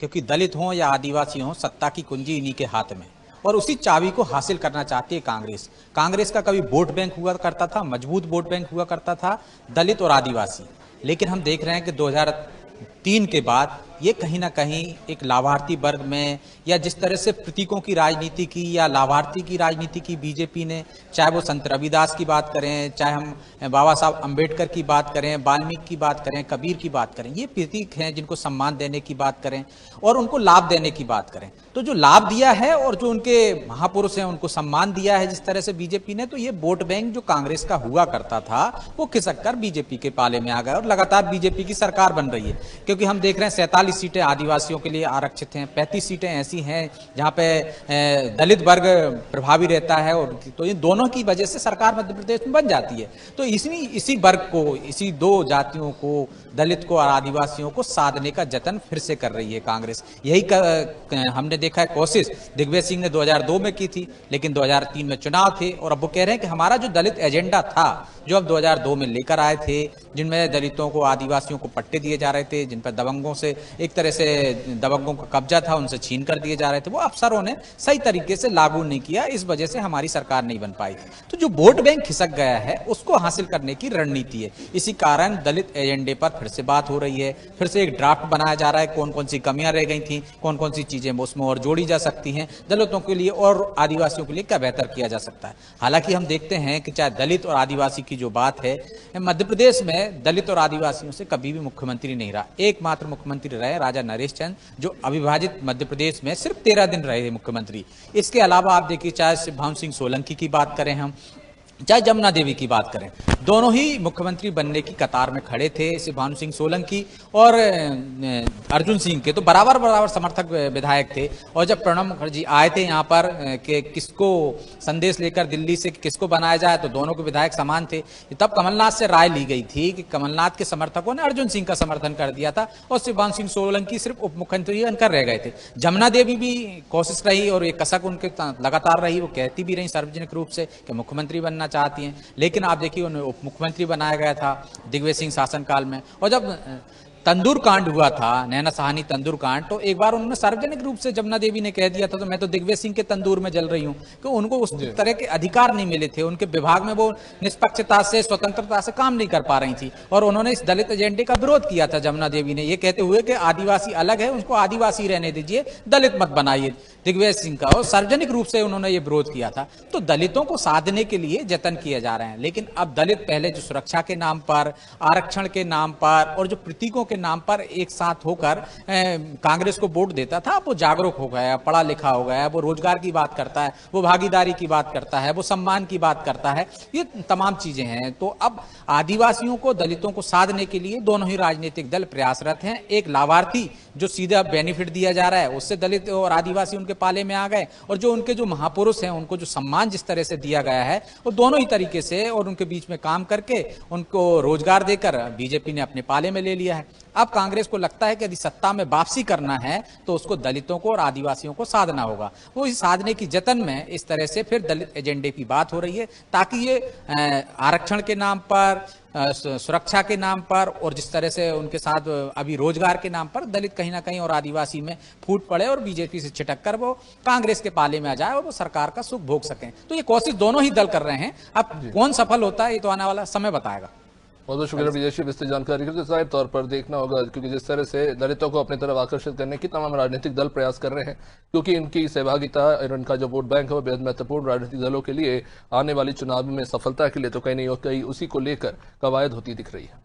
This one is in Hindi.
क्योंकि दलित हों या आदिवासी हों, सत्ता की कुंजी इन्हीं के हाथ में और उसी चाबी को हासिल करना चाहती है कांग्रेस। कांग्रेस का कभी वोट बैंक हुआ करता था, मजबूत वोट बैंक हुआ करता था दलित और आदिवासी। लेकिन हम देख रहे हैं कि 2003 के बाद ये कहीं ना कहीं एक लाभार्थी वर्ग में या जिस तरह से प्रतीकों की राजनीति की या लाभार्थी की राजनीति की बीजेपी ने, चाहे वो संत रविदास की बात करें, चाहे हम बाबा साहब अंबेडकर की बात करें, वाल्मीकि की बात करें, कबीर की बात करें, ये प्रतीक हैं जिनको सम्मान देने की बात करें और उनको लाभ देने की बात करें। तो जो लाभ दिया है और जो उनके महापुरुष हैं उनको सम्मान दिया है जिस तरह से बीजेपी ने, तो ये वोट बैंक जो कांग्रेस का हुआ करता था वो खिसक कर बीजेपी के पाले में आ गया और लगातार बीजेपी की सरकार बन रही है। क्योंकि हम देख रहे हैं 47 सीटें आदिवासियों के लिए आरक्षित हैं, 35 सीटें ऐसी हैं जहां पे दलित वर्ग प्रभावी रहता है और तो इन दोनों की वजह से सरकार मध्य प्रदेश में बन जाती है। तो इसी वर्ग को, इसी दो जातियों को, दलित को और आदिवासियों को साधने का जतन फिर से कर रही है कांग्रेस। यही हमने देखा है कोशिश दिग्विजय सिंह ने 2002 में की थी, लेकिन 2003 में चुनाव थे और अब वो कह रहे हैं कि हमारा जो दलित एजेंडा था जो अब 2002 में लेकर आए थे, जिनमें दलितों को, आदिवासियों को पट्टे दिए जा रहे थे, जिन पर दबंगों से एक तरह से दबंगों का कब्जा था, उनसे छीन कर दिए जा रहे थे, वो अफसरों ने सही तरीके से लागू नहीं किया, इस वजह से हमारी सरकार नहीं बन पाई थी। तो जो वोट बैंक खिसक गया है उसको हासिल करने की रणनीति है। इसी कारण दलित एजेंडे पर फिर से बात हो रही है, फिर से एक ड्राफ्ट बनाया जा रहा है, कौन कौन सी कमियां रह गई थी, कौन कौन सी चीजें उसमें और जोड़ी जा सकती हैं, दलितों के लिए और आदिवासियों के लिए क्या बेहतर किया जा सकता है। हालांकि हम देखते हैं कि चाहे दलित और आदिवासी की जो बात है, मध्य प्रदेश में दलित और आदिवासियों से कभी भी मुख्यमंत्री नहीं रहा। एकमात्र मुख्यमंत्री रहे राजा नरेश चंद, जो अविभाजित मध्य प्रदेश में सिर्फ 13 दिन रहे मुख्यमंत्री। इसके अलावा आप देखिए, चाहे शिवभानु सिंह सोलंकी की बात करें हम, चाहे जमुना देवी की बात करें, दोनों ही मुख्यमंत्री बनने की कतार में खड़े थे। शिवभानु सिंह सोलंकी और अर्जुन सिंह के तो बराबर समर्थक विधायक थे। और जब प्रणब मुखर्जी आए थे यहाँ पर कि किसको संदेश लेकर दिल्ली से किसको बनाया जाए, तो दोनों के विधायक समान थे। तब कमलनाथ से राय ली गई थी कि कमलनाथ के समर्थकों ने अर्जुन सिंह का समर्थन कर दिया था और शिवभानु सिंह सोलंकी सिर्फ उप मुख्यमंत्री बनकर रह गए थे। जमुना देवी भी कोशिश रही और एक कसक उनके लगातार रही, वो कहती भी रही सार्वजनिक रूप से कि मुख्यमंत्री बनना चाहती हैं, लेकिन आप देखिए उन्हें उप मुख्यमंत्री बनाया गया था दिग्विजय सिंह शासनकाल में। और जब तंदूर कांड हुआ था, नैना साहनी तंदूर कांड, तो एक बार उन्होंने सार्वजनिक रूप से जमुना देवी ने कह दिया था, तो मैं तो दिग्विजय सिंह के तंदूर में जल रही हूं, कि उनको उस तरह के अधिकार नहीं मिले थे, उनके विभाग में वो निष्पक्षता से, स्वतंत्रता से काम नहीं कर पा रही थी और उन्होंने इस दलित एजेंडे का विरोध किया था जमुना देवी ने, ये कहते हुए कि आदिवासी अलग है, उसको आदिवासी रहने दीजिए, दलित मत बनाइए दिग्विजय सिंह का। और सार्वजनिक रूप से उन्होंने ये विरोध किया था। तो दलितों को साधने के लिए जतन किए जा रहे हैं, लेकिन अब दलित पहले जो सुरक्षा के नाम पर, आरक्षण के नाम पर और जो प्रतीकों के नाम पर एक साथ होकर कांग्रेस को वोट देता था, अब वो जागरूक हो गया, पढ़ा लिखा हो गया, वो रोजगार की बात करता है, वो भागीदारी की बात करता है, वो सम्मान की बात करता है, ये तमाम चीजें हैं। तो अब आदिवासियों को, दलितों को साधने के लिए दोनों ही राजनीतिक दल प्रयासरत हैं। एक लाभार्थी जो सीधा बेनिफिट दिया जा रहा है, उससे दलित और आदिवासी उनके पाले में आ गए, और जो उनके जो महापुरुष हैं उनको जो सम्मान जिस तरह से दिया गया है, वो दोनों ही तरीके से और उनके बीच में काम करके उनको रोजगार देकर बीजेपी ने अपने पाले में ले लिया है। अब कांग्रेस को लगता है कि यदि सत्ता में वापसी करना है तो उसको दलितों को और आदिवासियों को साधना होगा। वो इस साधने की जतन में इस तरह से फिर दलित एजेंडे की बात हो रही है, ताकि ये आरक्षण के नाम पर, सुरक्षा के नाम पर और जिस तरह से उनके साथ अभी रोजगार के नाम पर दलित कहीं ना कहीं और आदिवासी में फूट पड़े और बीजेपी से छिटक कर वो कांग्रेस के पाले में आ जाए और वो सरकार का सुख भोग सकें। तो ये कोशिश दोनों ही दल कर रहे हैं। अब कौन सफल होता है ये तो आने वाला समय बताएगा। बहुत शुक्रिया विजय, विस्तृत जानकारी के लिए। जाहिर तौर पर देखना होगा, क्योंकि जिस तरह से दलितों को अपनी तरफ आकर्षित करने की तमाम राजनीतिक दल प्रयास कर रहे हैं, क्योंकि इनकी सहभागिता और इनका जो वोट बैंक है वो बेहद महत्वपूर्ण राजनीतिक दलों के लिए आने वाली चुनाव में सफलता के लिए तो कहीं नहीं कहीं उसी को लेकर कवायद होती दिख रही है।